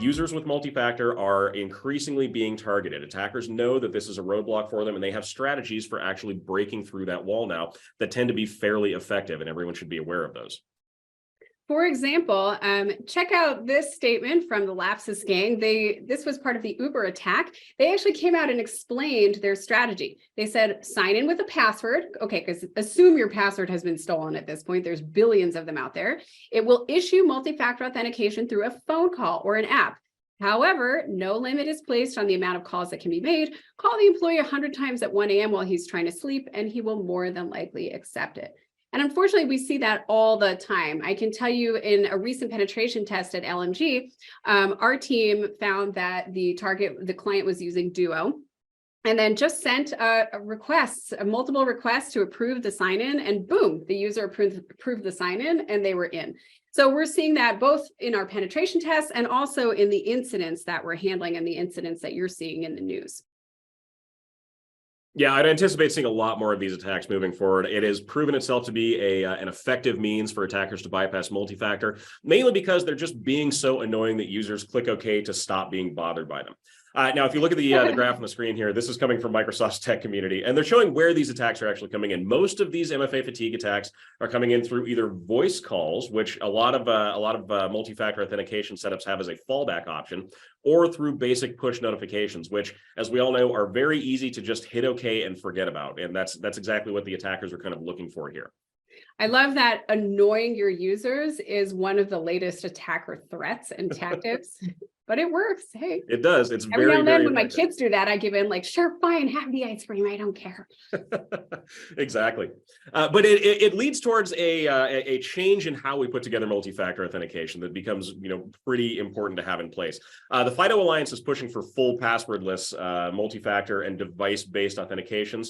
users with multi-factor are increasingly being targeted. Attackers know that this is a roadblock for them, and they have strategies for actually breaking through that wall now that tend to be fairly effective, and everyone should be aware of those. For example, check out this statement from the Lapsus gang. This was part of the Uber attack. They actually came out and explained their strategy. They said, sign in with a password. Okay, because assume your password has been stolen at this point. There's billions of them out there. It will issue multi-factor authentication through a phone call or an app. However, no limit is placed on the amount of calls that can be made. Call the employee 100 times at 1 a.m. while he's trying to sleep, and he will more than likely accept it. And unfortunately, we see that all the time. I can tell you in a recent penetration test at LMG, our team found that the client was using Duo, and then just sent multiple requests to approve the sign-in, and boom, the user approved the sign-in, and they were in. So we're seeing that both in our penetration tests and also in the incidents that we're handling and the incidents that you're seeing in the news. Yeah, I'd anticipate seeing a lot more of these attacks moving forward. It has proven itself to be an effective means for attackers to bypass multi-factor, mainly because they're just being so annoying that users click OK to stop being bothered by them. Now, if you look at the graph on the screen here, this is coming from Microsoft's tech community, and they're showing where these attacks are actually coming in. Most of these MFA fatigue attacks are coming in through either voice calls, which a lot of multi-factor authentication setups have as a fallback option, or through basic push notifications, which, as we all know, are very easy to just hit OK and forget about. And that's exactly what the attackers are kind of looking for here. I love that annoying your users is one of the latest attacker threats and tactics, but it works. Hey, it does. It's every now and then when my effective. kids do that, I give in like, sure, fine, have the ice cream. I don't care. Exactly. But it leads towards a change in how we put together multi-factor authentication that becomes, pretty important to have in place. The FIDO Alliance is pushing for full passwordless multi-factor and device-based authentications.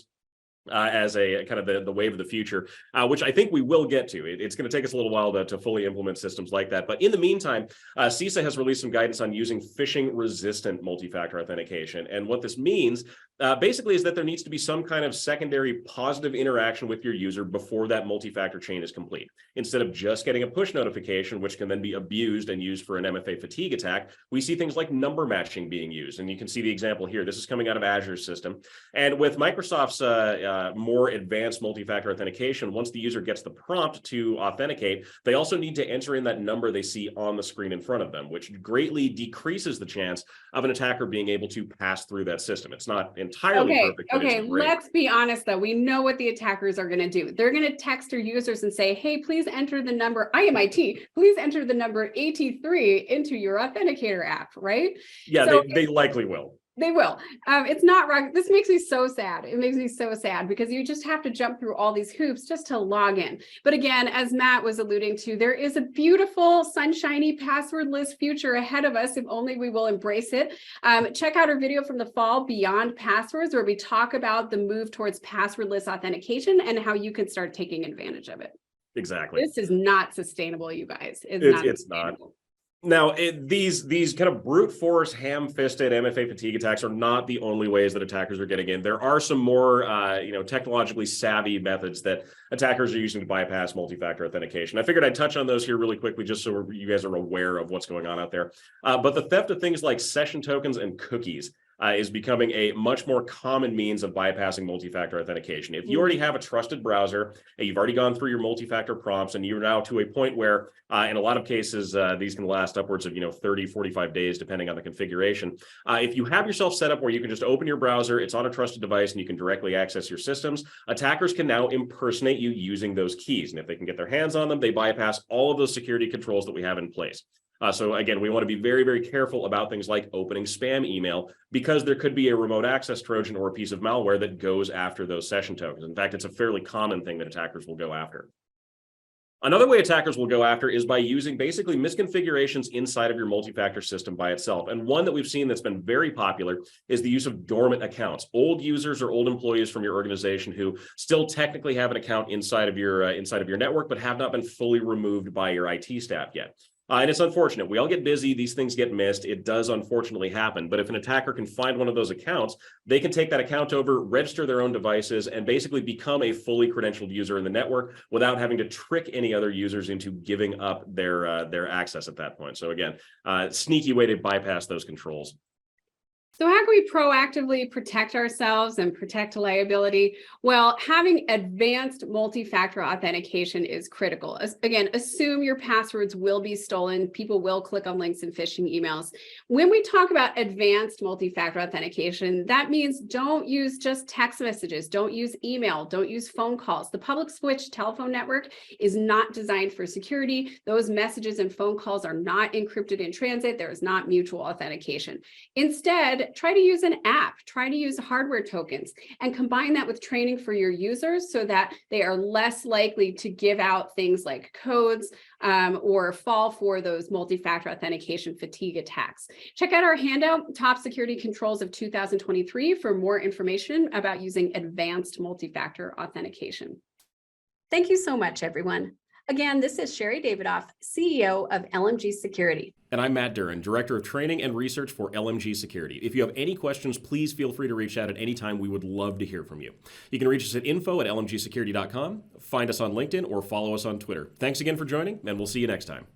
As a kind of the wave of the future, which I think we will get to. It's going to take us a little while to fully implement systems like that. But in the meantime, CISA has released some guidance on using phishing-resistant multi-factor authentication. And what this means basically is that there needs to be some kind of secondary positive interaction with your user before that multi-factor chain is complete. Instead of just getting a push notification, which can then be abused and used for an MFA fatigue attack, we see things like number matching being used. And you can see the example here. This is coming out of Azure's system. And with Microsoft's more advanced multi-factor authentication, once the user gets the prompt to authenticate, they also need to enter in that number they see on the screen in front of them, which greatly decreases the chance of an attacker being able to pass through that system. It's not entirely perfect. Okay, let's be honest though. We know what the attackers are going to do. They're going to text their users and say, hey, please enter the number IMIT, please enter the number 83 into your authenticator app, right? Yeah, so they likely will. They will. It's not wrong. This makes me so sad. It makes me so sad because you just have to jump through all these hoops just to log in. But again, as Matt was alluding to, there is a beautiful, sunshiny, passwordless future ahead of us if only we will embrace it. Check out our video from the fall, Beyond Passwords, where we talk about the move towards passwordless authentication and how you can start taking advantage of it. Exactly. This is not sustainable, you guys. It's not. Now, these kind of brute force, ham-fisted MFA fatigue attacks are not the only ways that attackers are getting in. There are some more, technologically savvy methods that attackers are using to bypass multi-factor authentication. I figured I'd touch on those here really quickly, just so you guys are aware of what's going on out there. But the theft of things like session tokens and cookies is becoming a much more common means of bypassing multi-factor authentication. If you already have a trusted browser, and you've already gone through your multi-factor prompts, and you're now to a point where, in a lot of cases, these can last upwards of 30, 45 days, depending on the configuration. If you have yourself set up where you can just open your browser, it's on a trusted device, and you can directly access your systems, attackers can now impersonate you using those keys. And if they can get their hands on them, they bypass all of those security controls that we have in place. So again, we want to be very, very careful about things like opening spam email, because there could be a remote access Trojan or a piece of malware that goes after those session tokens. In fact, it's a fairly common thing that attackers will go after. Another way attackers will go after is by using basically misconfigurations inside of your multi-factor system by itself. And one that we've seen that's been very popular is the use of dormant accounts. Old users or old employees from your organization who still technically have an account inside of your network, but have not been fully removed by your IT staff yet. And it's unfortunate. We all get busy. These things get missed. It does unfortunately happen. But if an attacker can find one of those accounts, they can take that account over, register their own devices, and basically become a fully credentialed user in the network without having to trick any other users into giving up their access at that point. So again, sneaky way to bypass those controls. So how can we proactively protect ourselves and protect liability? Well, having advanced multi-factor authentication is critical. Again, assume your passwords will be stolen. People will click on links in phishing emails. When we talk about advanced multi-factor authentication, that means don't use just text messages, don't use email, don't use phone calls. The public switch telephone network is not designed for security. Those messages and phone calls are not encrypted in transit. There is not mutual authentication. Instead, try to use an app, try to use hardware tokens, and combine that with training for your users so that they are less likely to give out things like codes or fall for those multi-factor authentication fatigue attacks. Check out our handout, Top Security Controls of 2023, for more information about using advanced multi-factor authentication. Thank you so much, everyone. Again, this is Sherry Davidoff, CEO of LMG Security. And I'm Matt Duran, Director of Training and Research for LMG Security. If you have any questions, please feel free to reach out at any time. We would love to hear from you. You can reach us at info@lmgsecurity.com, find us on LinkedIn, or follow us on Twitter. Thanks again for joining, and we'll see you next time.